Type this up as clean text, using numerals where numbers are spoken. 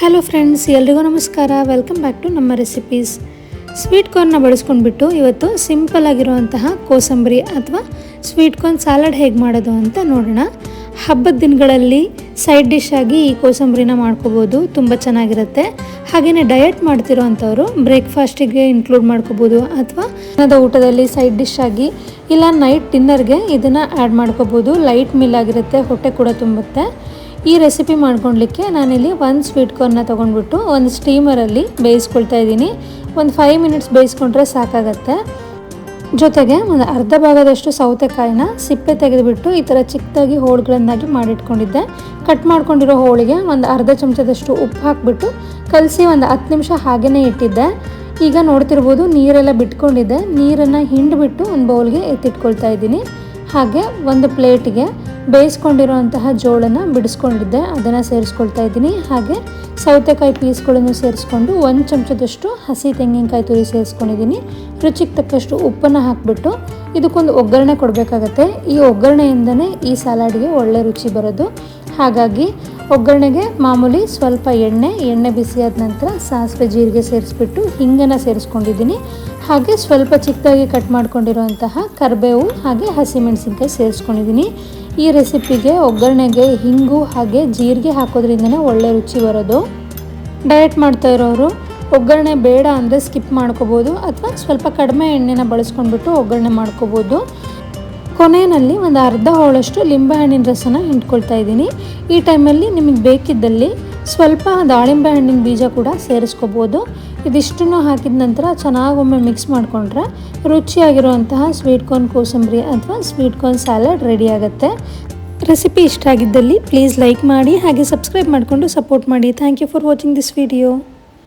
Hello friends, ಎಲ್ರಿಗೂ ನಮಸ್ಕಾರ. Welcome back to ನಮ್ಮ ರೆಸಿಪೀಸ್. ಸ್ವೀಟ್ ಕಾರ್ನ್ನ ಬಳಸ್ಕೊಂಡ್ಬಿಟ್ಟು ಇವತ್ತು ಸಿಂಪಲ್ ಆಗಿರುವಂತಹ ಕೋಸಂಬರಿ ಅಥವಾ ಸ್ವೀಟ್ ಕಾರ್ನ್ ಸಲಾಡ್ ಹೇಗೆ ಮಾಡೋದು ಅಂತ ನೋಡೋಣ. ಹಬ್ಬದ ದಿನಗಳಲ್ಲಿ ಸೈಡ್ ಡಿಶ್ ಆಗಿ ಈ ಕೋಸಂಬರಿನ ಮಾಡ್ಕೋಬೋದು, ತುಂಬ ಚೆನ್ನಾಗಿರುತ್ತೆ. ಹಾಗೆಯೇ ಡಯಟ್ ಮಾಡ್ತಿರೋ ಅಂಥವ್ರು ಬ್ರೇಕ್ಫಾಸ್ಟಿಗೆ ಇನ್ಕ್ಲೂಡ್ ಮಾಡ್ಕೋಬೋದು ಅಥವಾ ದಿನದ ಊಟದಲ್ಲಿ ಸೈಡ್ ಡಿಶ್ ಆಗಿ ಇಲ್ಲ ನೈಟ್ ಡಿನ್ನರ್ಗೆ ಇದನ್ನು ಆ್ಯಡ್ ಮಾಡ್ಕೋಬೋದು. ಲೈಟ್ ಮೀಲ್ ಆಗಿರುತ್ತೆ, ಹೊಟ್ಟೆ ಕೂಡ ತುಂಬುತ್ತೆ. ಈ ರೆಸಿಪಿ ಮಾಡ್ಕೊಳ್ಲಿಕ್ಕೆ ನಾನಿಲ್ಲಿ ಒಂದು ಸ್ವೀಟ್ ಕಾರ್ನ್ನ ತೊಗೊಂಡ್ಬಿಟ್ಟು ಒಂದು ಸ್ಟೀಮರಲ್ಲಿ ಬೇಯಿಸ್ಕೊಳ್ತಾ ಇದ್ದೀನಿ. ಒಂದು 5 ಮಿನಿಟ್ಸ್ ಬೇಯಿಸ್ಕೊಂಡ್ರೆ ಸಾಕಾಗತ್ತೆ. ಜೊತೆಗೆ ಒಂದು ಅರ್ಧ ಭಾಗದಷ್ಟು ಸೌತೆಕಾಯಿನ ಸಿಪ್ಪೆ ತೆಗೆದುಬಿಟ್ಟು ಈ ಥರ ಚಿಕ್ಕದಾಗಿ ಹೋಳುಗಳನ್ನಾಗಿ ಮಾಡಿಟ್ಕೊಂಡಿದ್ದೆ. ಕಟ್ ಮಾಡ್ಕೊಂಡಿರೋ ಹೋಳಿಗೆ ಒಂದು ಅರ್ಧ ಚಮಚದಷ್ಟು ಉಪ್ಪು ಹಾಕಿಬಿಟ್ಟು ಕಲಸಿ ಒಂದು 10 ನಿಮಿಷ ಹಾಗೇ ಇಟ್ಟಿದ್ದೆ. ಈಗ ನೋಡ್ತಿರ್ಬೋದು ನೀರೆಲ್ಲ ಬಿಟ್ಕೊಂಡಿದ್ದೆ. ನೀರನ್ನು ಹಿಂಡಿಬಿಟ್ಟು ಒಂದು ಬೌಲ್ಗೆ ಎತ್ತಿಟ್ಕೊಳ್ತಾ ಇದ್ದೀನಿ. ಹಾಗೆ ಒಂದು ಪ್ಲೇಟಿಗೆ ಬೇಯಿಸ್ಕೊಂಡಿರೋಂತಹ ಜೋಳನ ಬಿಡಿಸ್ಕೊಂಡಿದ್ದೆ, ಅದನ್ನು ಸೇರಿಸ್ಕೊಳ್ತಾ ಇದ್ದೀನಿ. ಹಾಗೆ ಸೌತೆಕಾಯಿ ಪೀಸ್ಗಳನ್ನು ಸೇರಿಸ್ಕೊಂಡು 1 ಚಮಚದಷ್ಟು ಹಸಿ ತೆಂಗಿನಕಾಯಿ ತುರಿ ಸೇರಿಸ್ಕೊಂಡಿದ್ದೀನಿ. ರುಚಿಗೆ ತಕ್ಕಷ್ಟು ಉಪ್ಪನ್ನು ಹಾಕಿಬಿಟ್ಟು ಇದಕ್ಕೊಂದು ಒಗ್ಗರಣೆ ಕೊಡಬೇಕಾಗತ್ತೆ. ಈ ಒಗ್ಗರಣೆಯಿಂದನೇ ಈ ಸಲಾಡ್ಗೆ ಒಳ್ಳೆ ರುಚಿ ಬರೋದು. ಹಾಗಾಗಿ ಒಗ್ಗರಣೆಗೆ ಮಾಮೂಲಿ ಸ್ವಲ್ಪ ಎಣ್ಣೆ ಬಿಸಿಯಾದ ನಂತರ ಸಾಸಿವೆ ಜೀರಿಗೆ ಸೇರಿಸ್ಬಿಟ್ಟು ಹಿಂಗನ್ನು ಸೇರಿಸ್ಕೊಂಡಿದ್ದೀನಿ. ಹಾಗೆ ಸ್ವಲ್ಪ ಚಿಕ್ಕದಾಗಿ ಕಟ್ ಮಾಡ್ಕೊಂಡಿರೋಂತಹ ಕರಿಬೇವು ಹಾಗೆ ಹಸಿಮೆಣಸಿನ್ಕಾಯಿ ಸೇರಿಸ್ಕೊಂಡಿದ್ದೀನಿ. ಈ ರೆಸಿಪಿಗೆ ಒಗ್ಗರಣೆಗೆ ಹಿಂಗು ಹಾಗೆ ಜೀರಿಗೆ ಹಾಕೋದ್ರಿಂದನೇ ಒಳ್ಳೆ ರುಚಿ ಬರೋದು. ಡಯಟ್ ಮಾಡ್ತಾ ಇರೋರು ಒಗ್ಗರಣೆ ಬೇಡ ಅಂದರೆ ಸ್ಕಿಪ್ ಮಾಡ್ಕೋಬೋದು ಅಥವಾ ಸ್ವಲ್ಪ ಕಡಿಮೆ ಎಣ್ಣೆನ ಬಳಸ್ಕೊಂಡ್ಬಿಟ್ಟು ಒಗ್ಗರಣೆ ಮಾಡ್ಕೋಬೋದು. ಕೊನೆಯಲ್ಲಿ ಒಂದು ಅರ್ಧ ಹೋಳಷ್ಟು ಲಿಂಬೆಹಣ್ಣಿನ ರಸನ ಹಿಂಡ್ಕೊಳ್ತಾ ಇದ್ದೀನಿ. ಈ ಟೈಮಲ್ಲಿ ನಿಮಗೆ ಬೇಕಿದ್ದಲ್ಲಿ ಸ್ವಲ್ಪ ದಾಳಿಂಬೆ ಹಣ್ಣಿನ ಬೀಜ ಕೂಡ ಸೇರಿಸ್ಕೋಬೋದು. ಇದಿಷ್ಟನ್ನು ಹಾಕಿದ ನಂತರ ಚೆನ್ನಾಗೊಮ್ಮೆ ಮಿಕ್ಸ್ ಮಾಡಿಕೊಂಡ್ರೆ ರುಚಿಯಾಗಿರುವಂತಹ ಸ್ವೀಟ್ ಕಾರ್ನ್ ಕೋಸಂಬರಿ ಅಥವಾ ಸ್ವೀಟ್ ಕಾರ್ನ್ ಸಲಾಡ್ ರೆಡಿ ಆಗುತ್ತೆ. ರೆಸಿಪಿ ಇಷ್ಟ ಆಗಿದ್ದಲ್ಲಿ ಪ್ಲೀಸ್ ಲೈಕ್ ಮಾಡಿ ಹಾಗೆ ಸಬ್ಸ್ಕ್ರೈಬ್ ಮಾಡಿಕೊಂಡು ಸಪೋರ್ಟ್ ಮಾಡಿ. Thank you for watching this video.